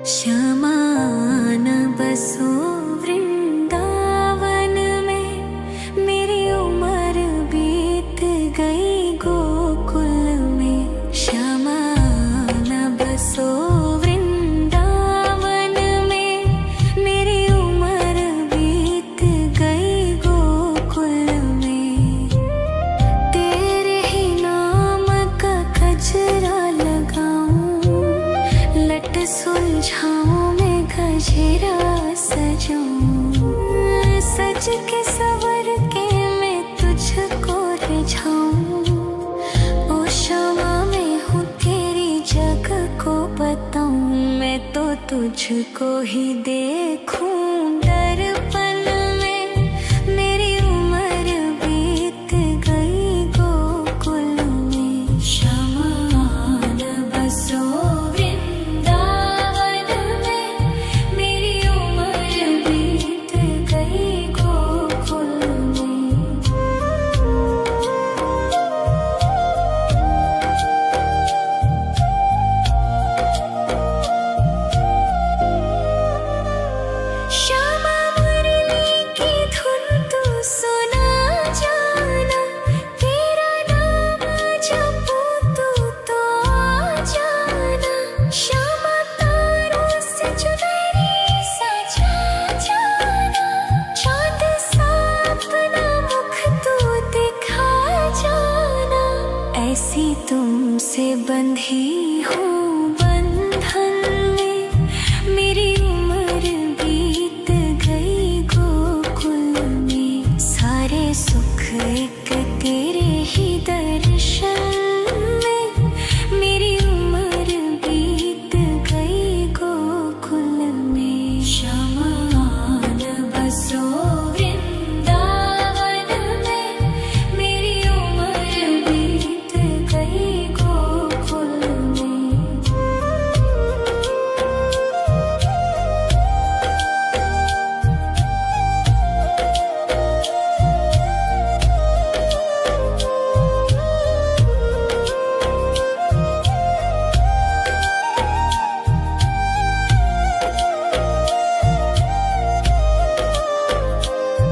श्यामा न बसो वृंदावन में, मेरी उम्र बीत गई गोकुल में। श्यामा न बसो वृंदावन में, मेरी उम्र बीत गई गोकुल में। तेरे ही नाम का गजरा लगाऊं, लट सुलझाऊं मैं गजरा सजाऊं। सज के सवर के मैं तुझको रिझाऊं। ओ श्यामा मैं हूँ तेरी जग को बताऊं। मैं तो तुझको ही देखूं दर्पण में, मेरी उम्र बीत गई गोकुल में। श्यामा न बसो वृंदावन में, मेरी उम्र बीत गई गोकुल में। श्यामा मुरली की धुन तू सुना जाना, तेरा नाम जपूं तू तो आ जाना। श्यामा तारों से चुनरी सजा जाना, चाँद सा अपना मुख तू दिखा जाना। ऐसी तुमसे बंधी हूँ बंधन में, मेरी उम्र बीत गई गोकुल में। सारे सुख एक तेरे ही दर्शन में, मेरी उम्र बीत गई गोकुल में। श्यामा न बसो वृंदावन में, मेरी उम्र बीत गई गोकुल में।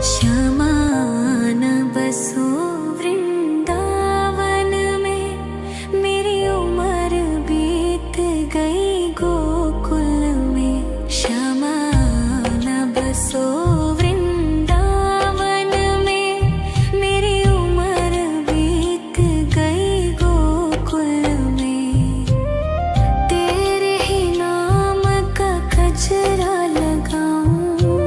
श्यामा न बसो वृंदावन में, मेरी उम्र बीत गई गोकुल में। श्यामा न बसो वृंदावन में, मेरी उम्र बीत गई गोकुल में। तेरे ही नाम का गजरा लगाऊं,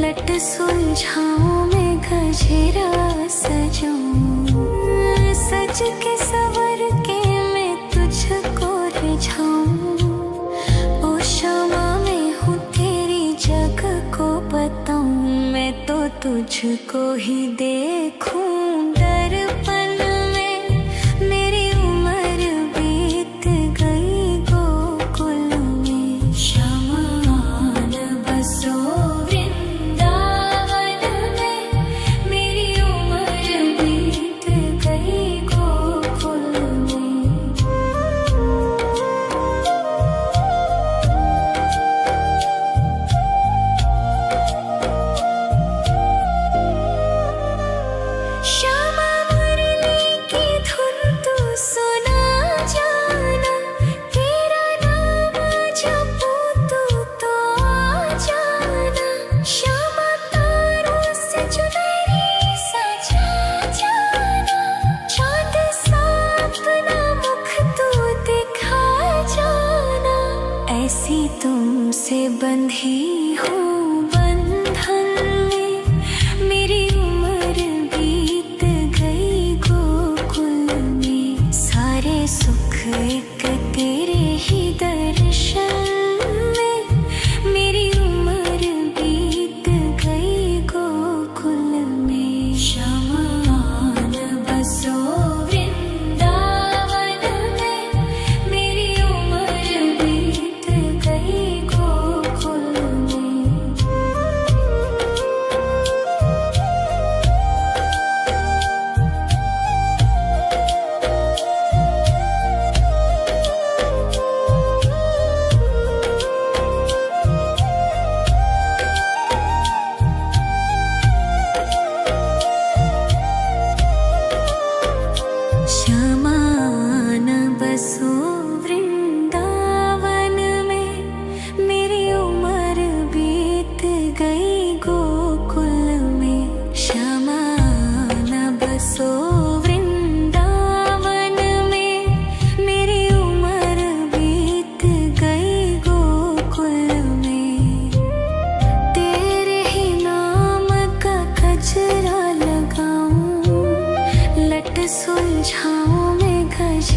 लट सुलझाऊं मैं गजरा सजाऊं। सज के सवर के मैं तुझको रिझाऊं। ओ श्यामा मैं हूँ तेरी जग को बताऊं। मैं तो तुझको ही देखूं दर्पण में, मेरी उम्र बीत गई गोकुल में। श्यामा न बसो वृंदावन में, मेरी उम्र बीत गई गोकुल में। श्यामा मुरली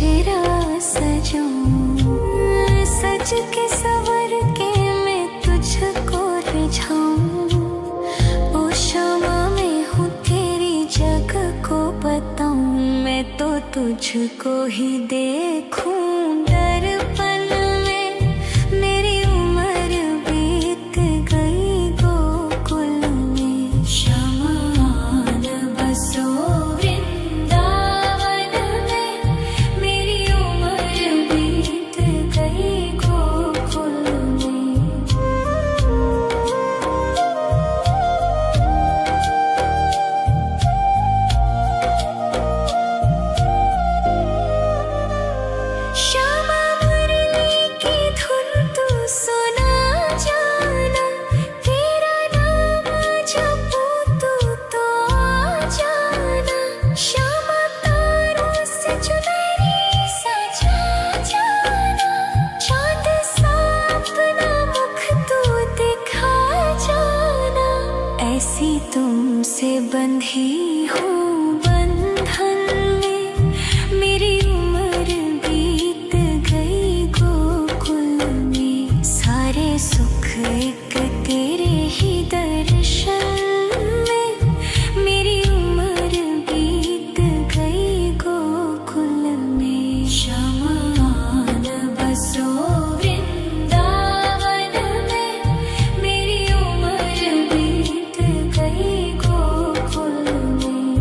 गजरा सजाऊं, सज के सवर के मैं तुझको रिझाऊं। ओ शामा मैं हूँ तेरी जग को बताऊं, मैं तो तुझको ही देखूं दर्पण में। मेरी उम्र बीत गई गोकुल में, श्यामान बसो वृंदावन में। मेरी उम्र बीत गई गोकुल में। श्यामा मुरली की धुन तू सुना जाना, तेरा नाम जपूं तो आ जाना। श्यामा तारों से चुनरी सजा जाना, चांद सा अपना मुख तू दिखा जाना। ऐसी तुमसे बंधी हूँ बंधन में, मेरी उम्र बीत गई गोकुल में। सारे सुख एक तेरे ही दर्शन में, मेरी उम्र बीत गई गोकुल में। श्यामान बसो वृंदावन में, मेरी उम्र बीत गई गोकुल में।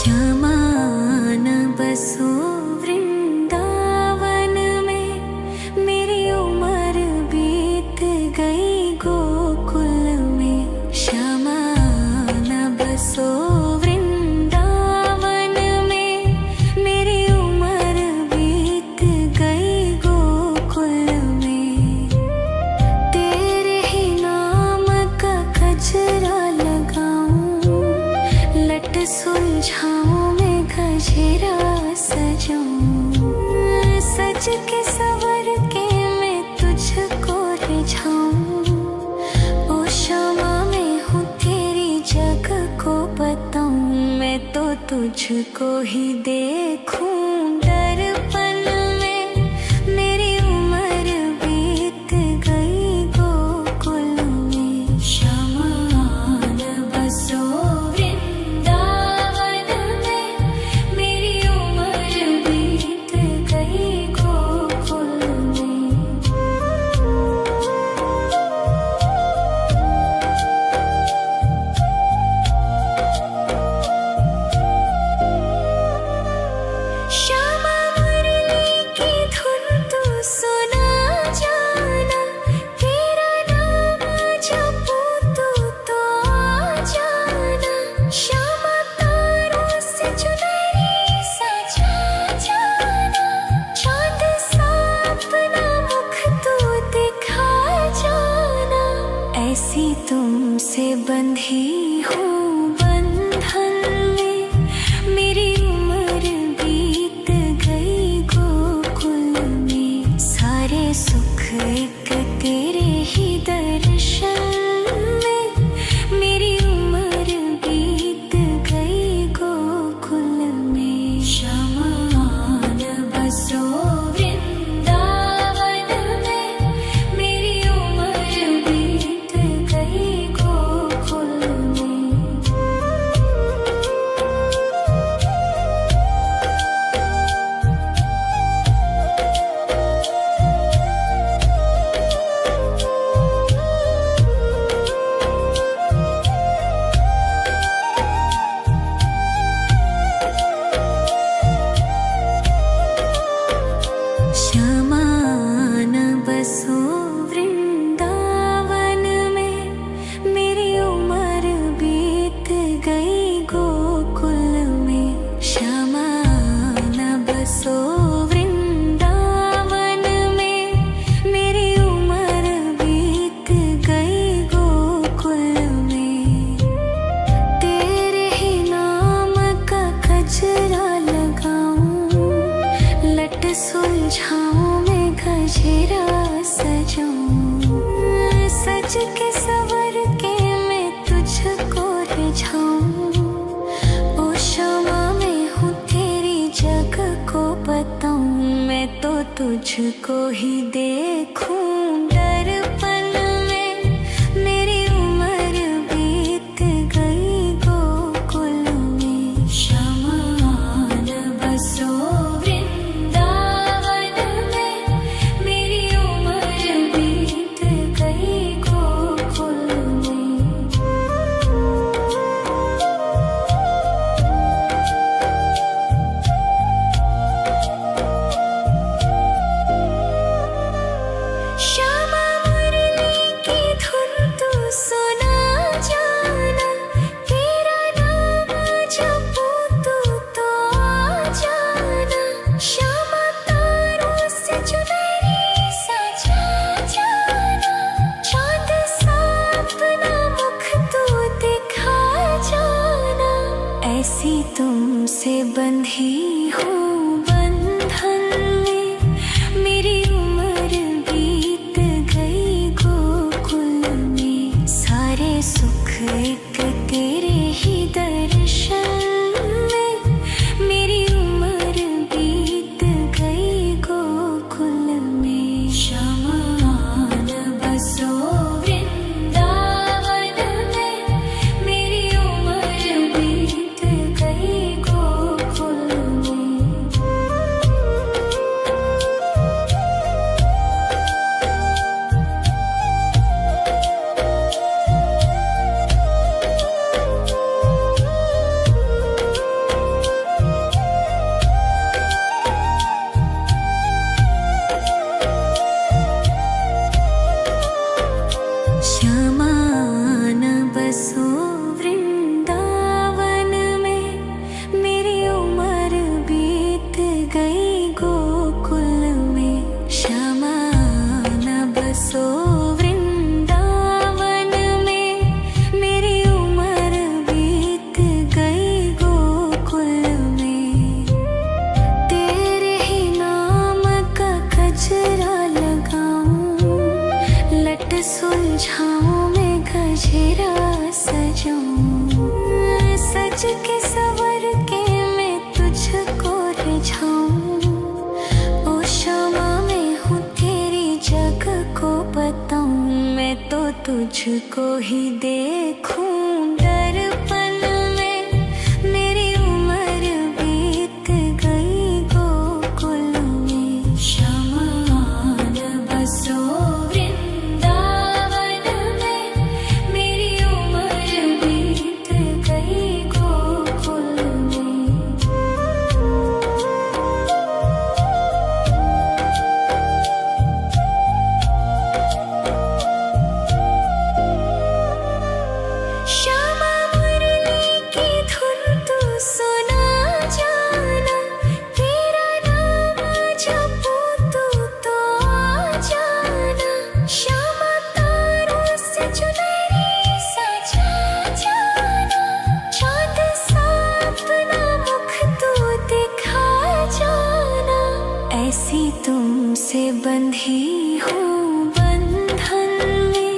श्यामान बसो वृंदावन में, मेरी उम्र बीत गई गोकुल में। श्यामान बसो वृंदावन में, मेरी उम्र बीत गई गोकुल में। तेरे ही नाम का गजरा लगाऊं, लट सुलझाऊं मैं गजरा सजाऊं। सज के सवर के मैं तुझको रिझाऊं। ओ शामा मैं हूँ तेरी जग को बताऊं, मैं तो तुझको ही देखूं दर्पण में। मेरी उम्र बीत गई गोकुल में। श्यामान बसो वृंदावन में, मेरी उम्र बीत गई गोकुल में। श्यामा मुरली की धुन तू सुना जाना, तेरा नाम जपूं तो आ जाना। श्यामा तारों से चुनरी सजा जाना, चांद सा अपना मुख तू दिखा जाना। ऐसी तुमसे बंधी हूँ बंधन में, मेरी उम्र बीत गई गोकुल में। सारे सुख एक तेरे ही दर्शन में, मेरी उम्र बीत गई गोकुल में। श्यामान बसो वृंदावन में, मेरी उम्र बीत गई गोकुल में। सजाऊं, सज के सवर के मैं तुझको रिझाऊं। ओ क्षमा मैं हूँ तेरी जग को बताऊं, मैं तो तुझको ही देखूं। दर्पण में मेरी उम्र बीत गई गोकुल में, शमान बसो वृंदावन में। मेरी उम्र बीत गई गोकुल में। श्यामा मुरली की धुन तू सुना जाना, तेरा नाम जपूं तू तो आ जाना। श्यामा तारों से चुनरी सजा जाना, चांद सा अपना मुख तू दिखा जाना। ऐसी तुमसे बंधी हूँ बंधन में, मेरी उम्र बीत गई गोकुल में। सारे सुख एक तेरे ही दर्शन में, मेरी उम्र बीत गई गोकुल में। शमान बसो वृंदावन में, मेरी उम्र बीत गई गोकुल में। श्यामान बसो वृंदावन में, मेरी उम्र बीत गई गोकुल में। श्यामान बसो वृंदावन में, मेरी उम्र बीत गई गोकुल में। तेरे ही नाम का गजरा लगाऊं, लट सुलझाऊं मैं गजरा सजाऊं। सज के सवर के मैं तुझको रिझाऊं। ओ क्षमा मैं हूँ तेरी जग को बताऊं, मैं तो तुझको ही देखूं। दर्पण में मेरी उम्र बीत गई गोकुल में। शमान बसो वृंदावन में, मेरी उम्र बीत गई गोकुल में। श्यामा मुरली की धुन तू सुना जाना, तेरा नाम जपूं तू तो आ जाना। श्यामा तारों से चुनरी सजा जाना, चांद सा अपना मुख तू दिखा जाना। ऐसी तुमसे बंधी हूँ बंधन में,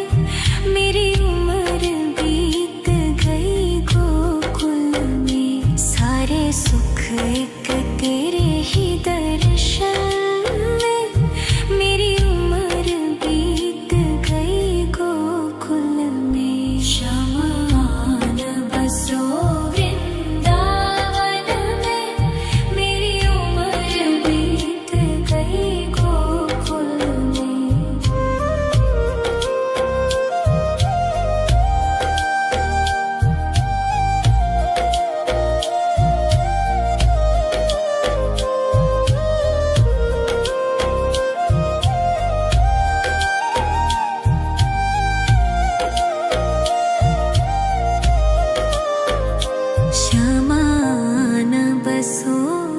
मेरी उम्र बीत गई गोकुल में। सारे सुख एक तेरे ही दर्शन में, मेरी उम्र बीत गई गोकुल में। शमान बसो वृंदावन में, मेरी उम्र बीत गई गोकुल में। शमान बसो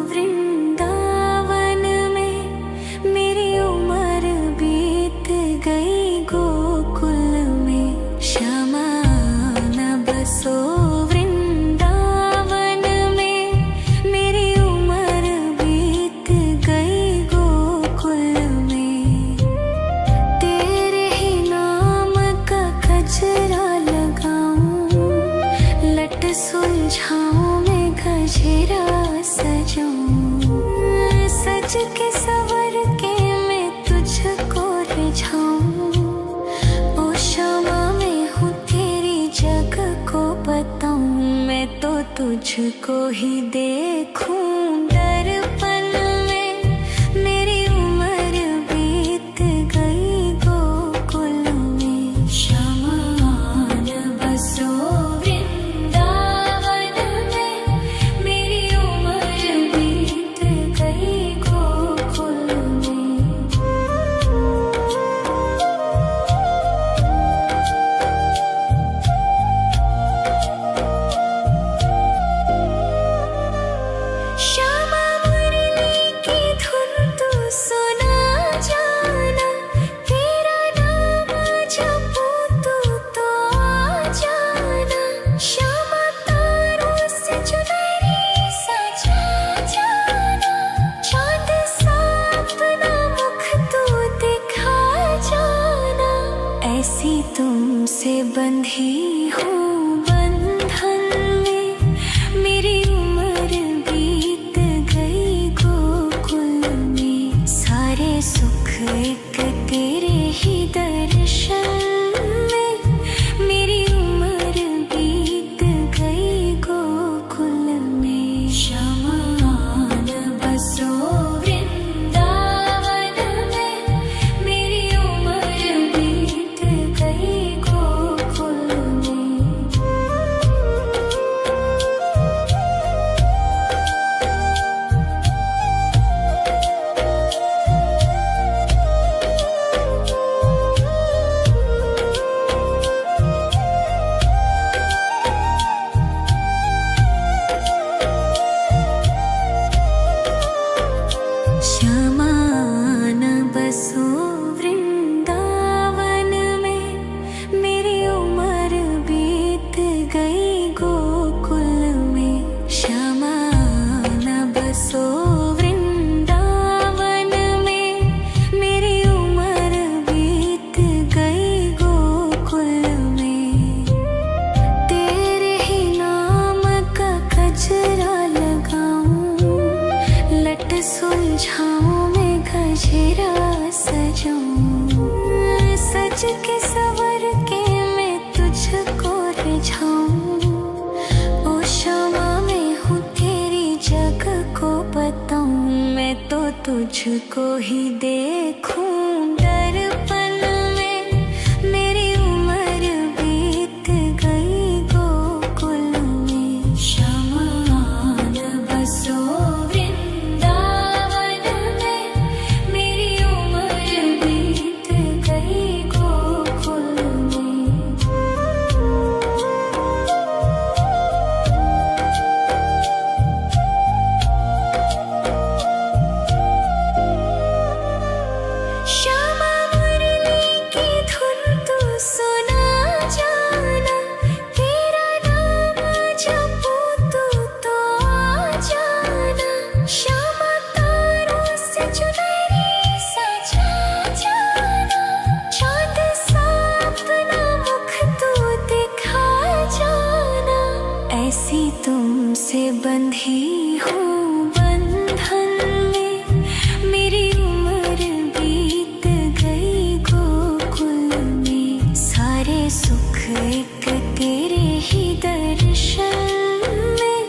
वृंदावन में, मेरी उम्र बीत गई गोकुल में। शमान बसो वृंदावन में, मेरी उम्र बीत गई गोकुल में। सुलझाऊं मैं गजरा सजाऊं, सज के सवर के मैं तुझको रिझाऊं। ओ शमा मैं हूँ तेरी जग को बताऊं, मैं तो तुझको ही देखूं दर्पण में। मेरी उम्र बीत गई गोकुल में, श्यामा न बसो वृंदावन में। मेरी उम्र बीत गई गोकुल में। श्यामा मुरली की धुन तू सुना जाना, तेरा नाम जपूं तू तो आ जाना। श्यामा तारों से चुनरी सजा जाना, चाँद सा अपना मुख तू दिखा जाना। ऐसी तुमसे बंधी हूँ बंधन में, मेरी उम्र बीत गई गोकुल में। सारे सुख एक तेरे ही दर्शन में, मेरी उम्र बीत गई गोकुल में। श्यामा न बसो वृंदावन में, मेरी उम्र बीत गई गोकुल में। श्यामा न बसो वृंदावन में, मेरी उम्र बीत गई गोकुल में। श्यामा न बसो वृंदावन में, मेरी उम्र बीत गई गोकुल में। तेरे ही नाम का गजरा लगाऊं, लट सुलझाऊं मैं गजरा सजाऊं, सज के सवर के मैं तुझको रिझाऊं। ओ शमा मैं हूँ तेरी जग को बताऊं, मैं तो तुझको ही देखूं दर्पण में। मेरी उम्र बीत गई गोकुल में, श्यामा न बसो वृंदावन में। मेरी उम्र बीत गई गोकुल में। श्यामा मुरली की धुन तू सुना जाना, तेरा नाम जपूं तू तो आ जाना। श्यामा तारों से चुनरी सजा जाना, चाँद सा अपना मुख तू दिखा जाना। ऐसी तुमसे बंधी हूँ बंधन में, मेरी उम्र बीत गई गोकुल में। सारे सुख एक तेरे ही दर्शन में,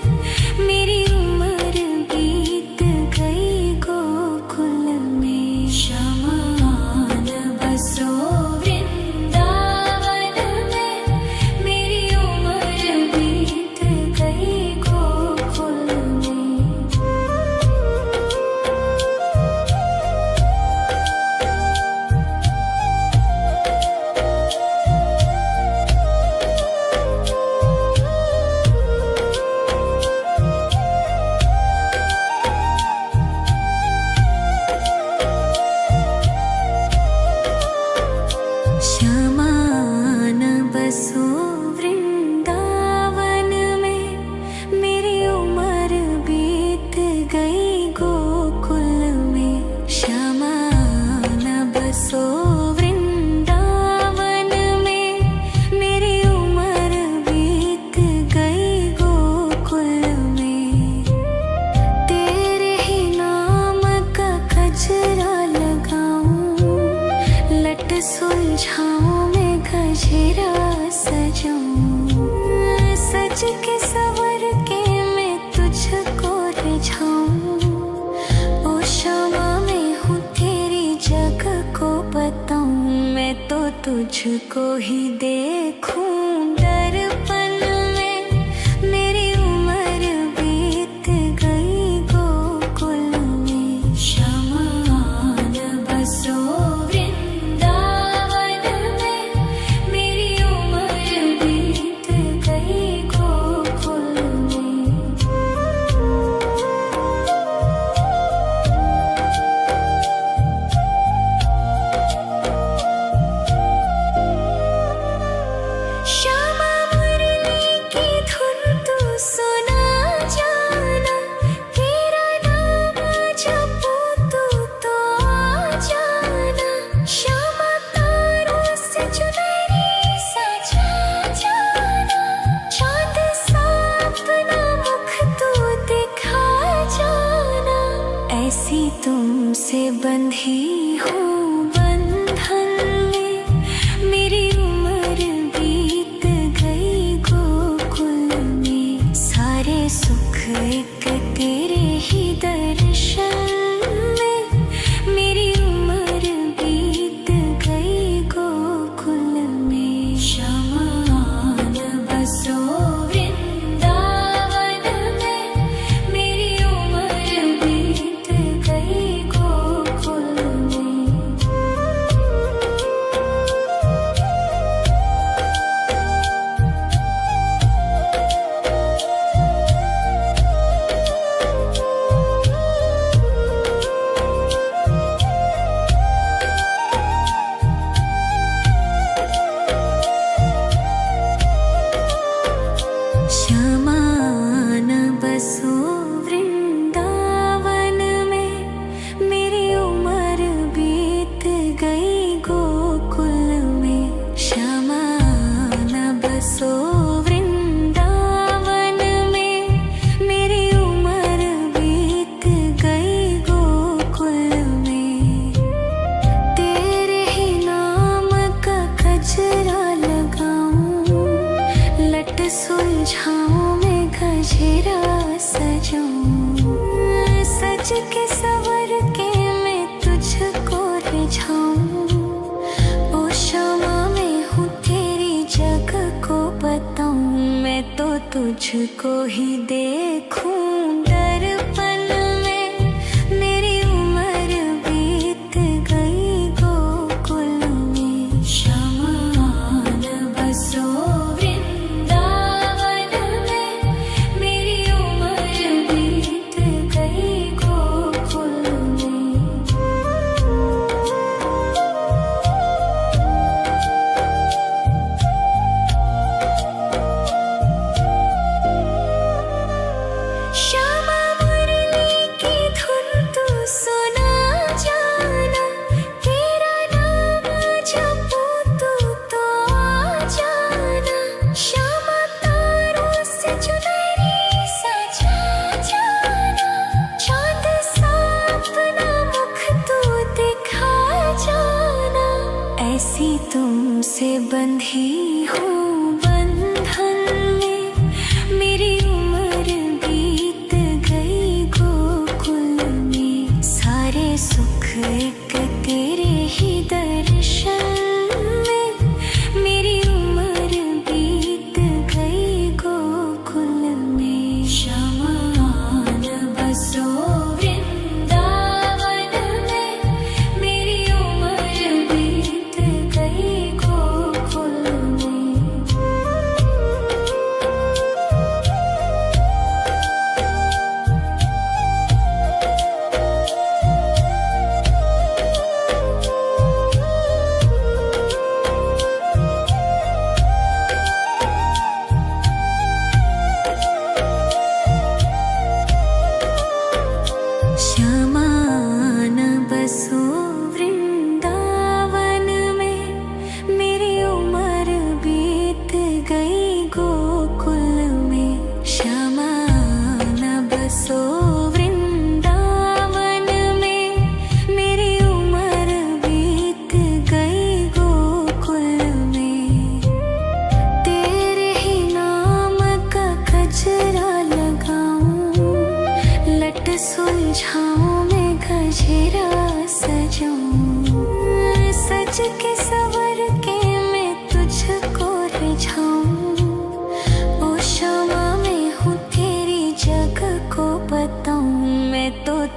मेरी उम्र बीत गई गोकुल में। श्यामा न बसो वृंदावन में, मेरी उम्र बीत गई गोकुल में। लट सुलझाऊं मैं गजरा सजाऊं, सज के सवर के मैं तुझको रिझाऊं। ओ शामा मैं हूँ तेरी जग को बताऊं, मैं तो तुझको ही देखूं दर्पण में। मेरी उम्र बीत गई गोकुल में, श्यामा आन बसो वृंदावन में। मेरी उम्र बीत गई गोकुल में। श्यामा मुरली की धुन तू सुना जाना, तेरा नाम जपूं तो आ जाना। श्यामा तारों से चुनरी सजा जाना, चांद सा अपना मुख तू दिखा जाना। ऐसी तुमसे बंधी हूँ बंधन में, मेरी उम्र बीत गई गोकुल में। सारे सुख एक तेरे ही दर्शन में, मेरी उम्र बीत गई गोकुल में। श्यामा आन बसो वृंदावन में, मेरी उम्र बीत गई गोकुल में। श्यामा आन बसो वृंदावन में, मेरी उम्र बीत गई गोकुल में। श्यामा आन बसो वृंदावन में, मेरी उम्र बीत गई गोकुल में। तेरे ही नाम का गजरा लगाऊं, लट सुलझाऊं मैं गजरा सजाऊं, सज के सवर के मैं तुझको रिझाऊं। ओ शामा मैं हूँ तेरी जग को बताऊं, मैं तो तुझको ही देखूं दर्पण में। मेरी उम्र बीत गई गोकुल में, श्यामा आन बसो वृंदावन में। मेरी उम्र बीत गई गोकुल में। श्यामा मुरली की धुन तू सुना जाना, तेरा नाम जपूं तो आ जाना। श्यामा तारों से चुनरी सजा जाना, चांद सा अपना मुख तू दिखा जाना। ऐसी तुमसे बंधी हूँ बंधन में, मेरी उम्र बीत गई गोकुल में। सारे सुख एक तेरे ही दर्शन में, मेरी उम्र बीत गई गोकुल में। श्यामा आन बसो वृंदावन में, मेरी उम्र बीत गई गोकुल में।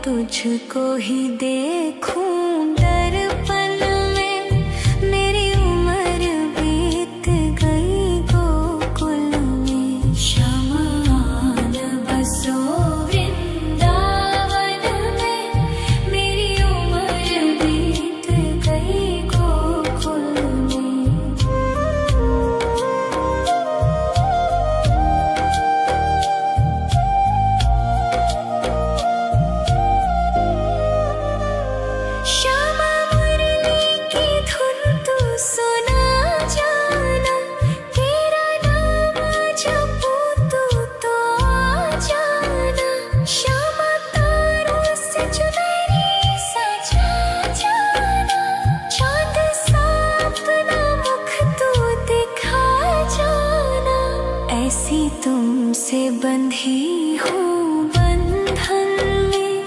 तुझको ही देखूं दर्पण में। मेरी उम्र बीत गई गोकुल में। शमान बसो वृंदावन में। मेरी उम्र बीत गई गोकुल में। श्यामा मुरली की धुन तू सुना जाना। तेरा नाम जपूं तू तो आ जाना। श्यामा तारों से चुनरी सजा जाना। चांद सा अपना मुख तू दिखा जाना। ऐसी तुमसे बंधी हूँ बंधन में।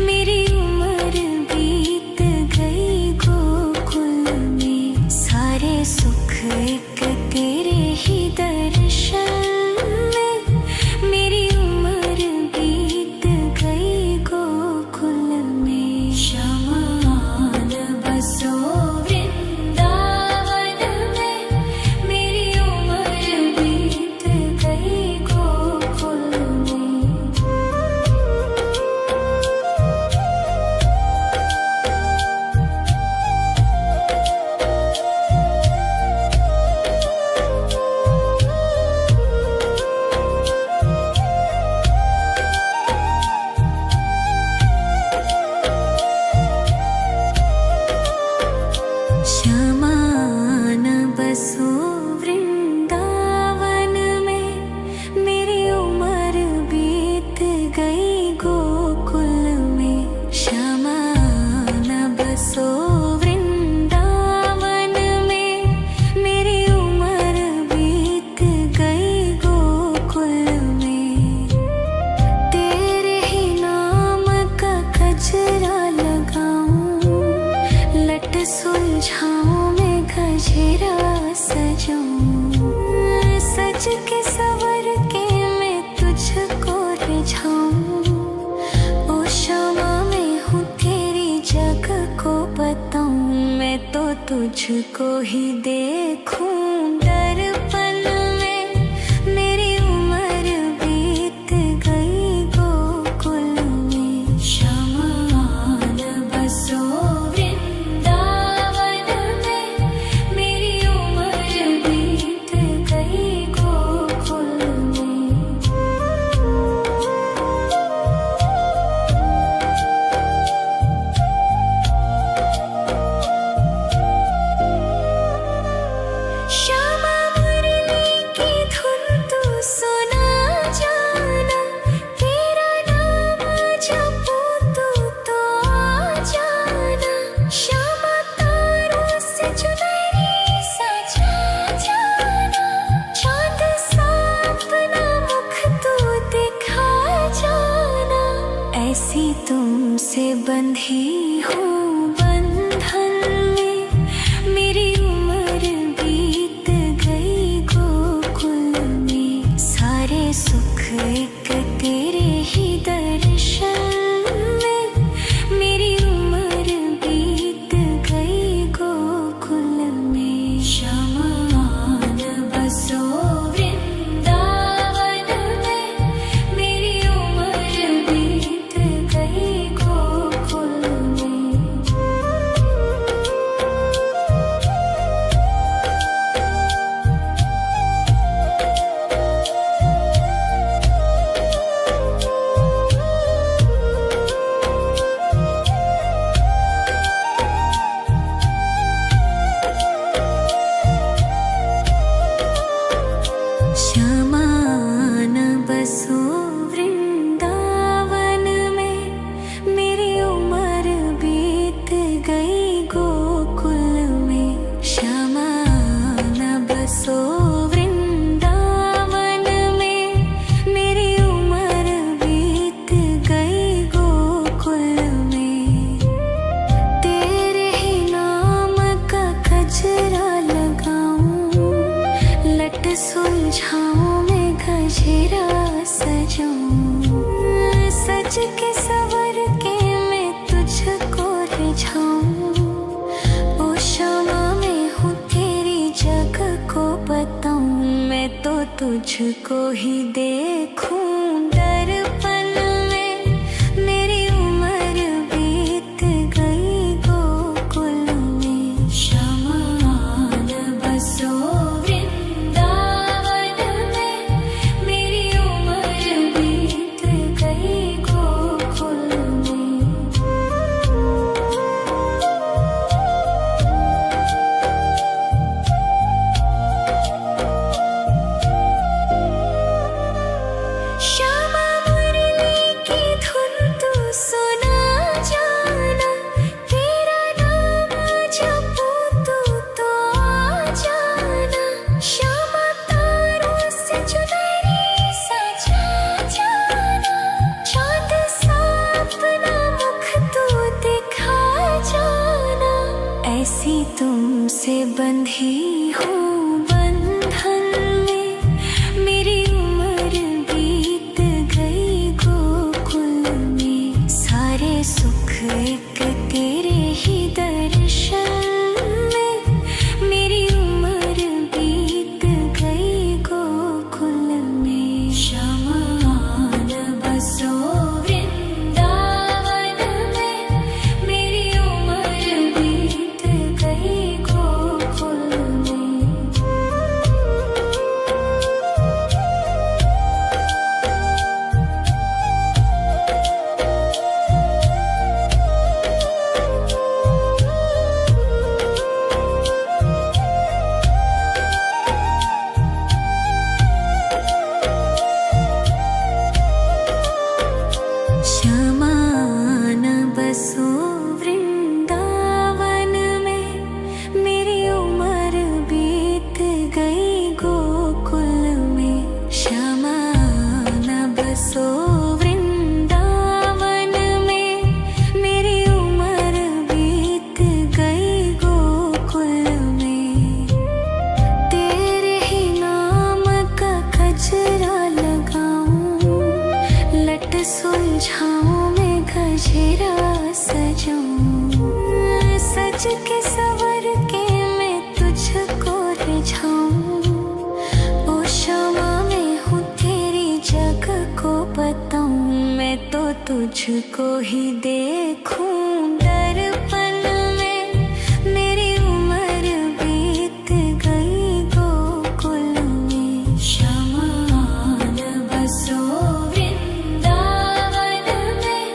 मेरी उम्र बीत गई गोकुल में। सारे सुख एक तेरे ही दर्शन में। मेरी उम्र बीत गई गोकुल में। शमान बसो वृंदावन में। मेरी उम्र बीत गई गोकुल में। श्यामान बसो वृंदावन में। मेरी उम्र बीत गई गोकुल में। श्यामान बसो वृंदावन में। मेरी उम्र बीत गई गोकुल में। तेरे ही नाम का गजरा लगाऊं। लट सुलझाऊं मैं गजरा सजाऊं। सज के सवर के मैं तुझको रिझाऊं। ओ श्यामा मैं हूँ तेरी जग को बताऊं। मैं तो तुझको ही देखूं दर्पण में। मेरी उम्र बीत गई गोकुल में। शमान बसो वृंदावन में। मेरी उम्र बीत गई गोकुल में। श्यामा मुरली की धुन तू सुना जाना। तेरा नाम जपूं तू तो आ जाना। श्यामा तारों से चुनरी सजा जाना। चांद सा अपना मुख तू दिखा जाना। ऐसी तुमसे बंधी हूँ बंधन में। मेरी उम्र बीत गई गोकुल में। सारे सुख एक तेरे ही दर्शन में। मेरी उम्र बीत गई गोकुल में। शमान बसो वृंदावन में। मेरी उम्र बीत गई गोकुल में। श्यामान बसो वृंदावन में। मेरी उम्र बीत गई गोकुल में। श्यामान बसो वृंदावन में। मेरी उम्र बीत गई गोकुल में। तेरे ही नाम का गजरा लगाऊं। लट सुलझाऊं मैं गजरा सजाऊं। सज के सवर के तुझको ही देखूं दर्पण में। मेरी उम्र बीत गई गोकुल में, शमान बसो वृंदावन में। मेरी उम्र बीत गई गोकुल में। श्यामा मुरली की धुन तू सुना जाना, तेरा नाम जपूं तू तो आ जाना। श्यामा तारों से चुनरी सजा जाना, चांद सा अपना मुख तू दिखा जाना। ऐसी तुमसे बंधी हूँ बंधन में, मेरी उम्र बीत गई गोकुल में। सारे सुख एक तेरे ही दर्शन में, मेरी उम्र बीत गई गोकुल में। शमान बसो वृंदावन में, मेरी उम्र बीत गई गोकुल में। शमान बसो वृंदावन में, मेरी उम्र बीत गई गोकुल में। शमान बसो वृंदावन में, मेरी उम्र बीत गई गोकुल में। तेरे ही नाम का गजरा लगाऊं, लट सुलझाऊं मैं गजरा सजाऊं। सज के सवर के मैं तुझको रिझाऊं। ओ क्षमा मैं हूँ तेरी जग को बताऊं, मैं तो तुझको ही देखूं दर्पण में। मेरी उम्र बीत गई गोकुल में। शमान बसो वृंदावन में,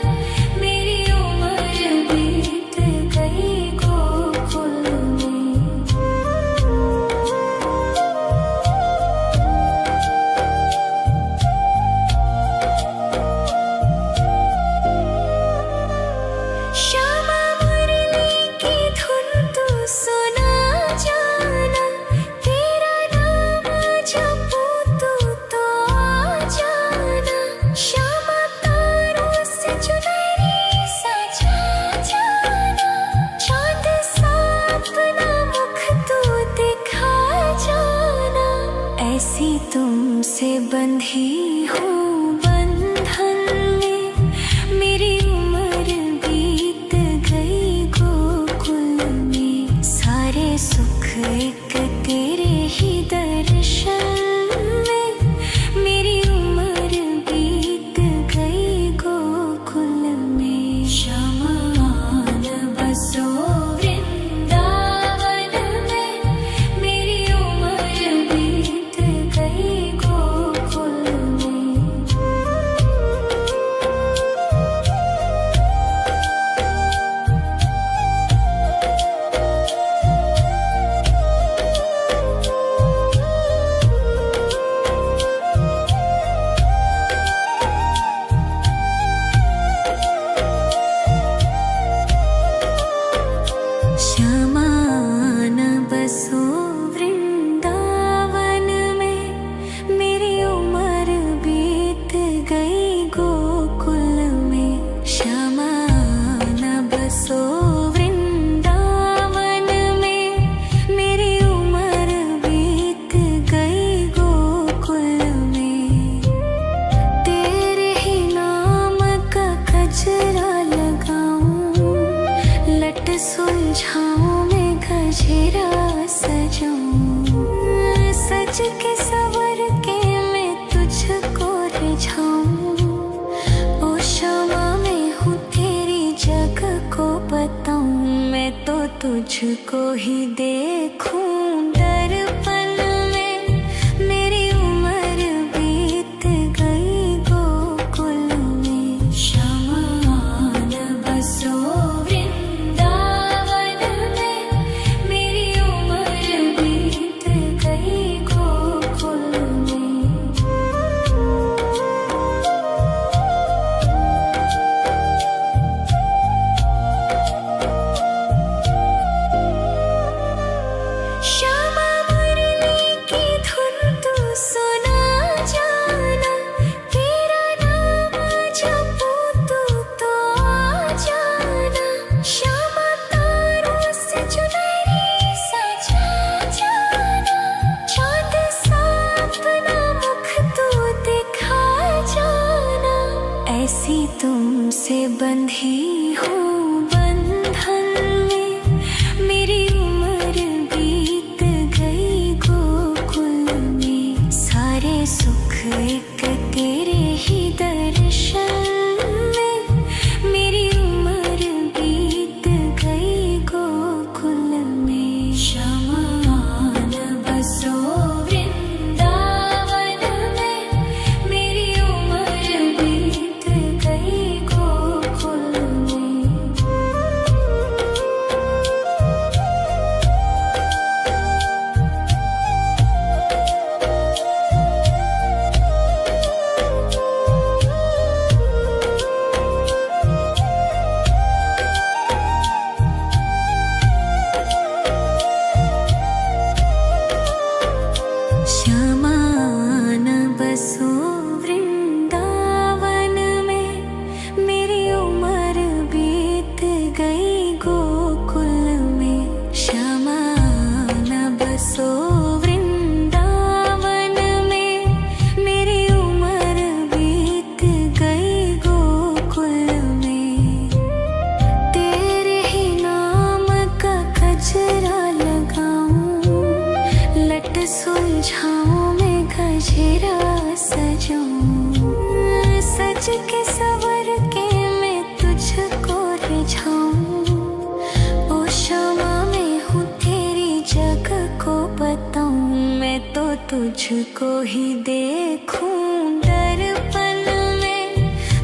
मेरी उम्र बीत गई गोकुल में। श्यामा मुरली की धुन तू सुना जाना, तेरा नाम जपूं तू तो आ जाना। श्यामा तारों से चुनरी सजा जाना, चांद सा अपना मुख तू दिखा जाना। ऐसी तुमसे बंधी हूँ बंधन में, मेरी उम्र बीत गई गोकुल में। सारे सुख एक तेरे ही दर्शन में, मेरी उम्र बीत गई गोकुल में। शमान बसो वृंदावन में, मेरी उम्र बीत गई गोकुल में। तुझको ही देखूं दर्पण में। मेरी उम्र बीत गई गोकुल में। शमान बसो वृंदावन में। मेरी उम्र बीत गई गोकुल में। श्यामा मुरली की धुन तू सुना जाना। तेरा नाम जपूं तो आ जाना। श्यामा तारों से चुनरी सजा जाना। चाँद सा अपना मुख तू दिखा जाना। ऐसी तुमसे बंधी हूँ बंधन में। मेरी उम्र बीत गई गोकुल में। सारे सुख एक तेरे ही दर्शन में। मेरी उम्र बीत गई गोकुल में। शमान बसो वृंदावन में। मेरी उम्र बीत गई गोकुल में। श्यामान बसो वृंदावन में। मेरी उम्र बीत गई गोकुल में। श्यामान बसो वृंदावन में। मेरी उम्र बीत गई गोकुल में। तेरे ही नाम का गजरा लगाऊं। लट सुलझाऊं मैं गजरा सजाऊं। सज के सवर के मैं तुझको रिझाऊं। ओ श्यामा मैं हूँ तेरी जग को बताऊं। मैं तो तुझको ही देखूं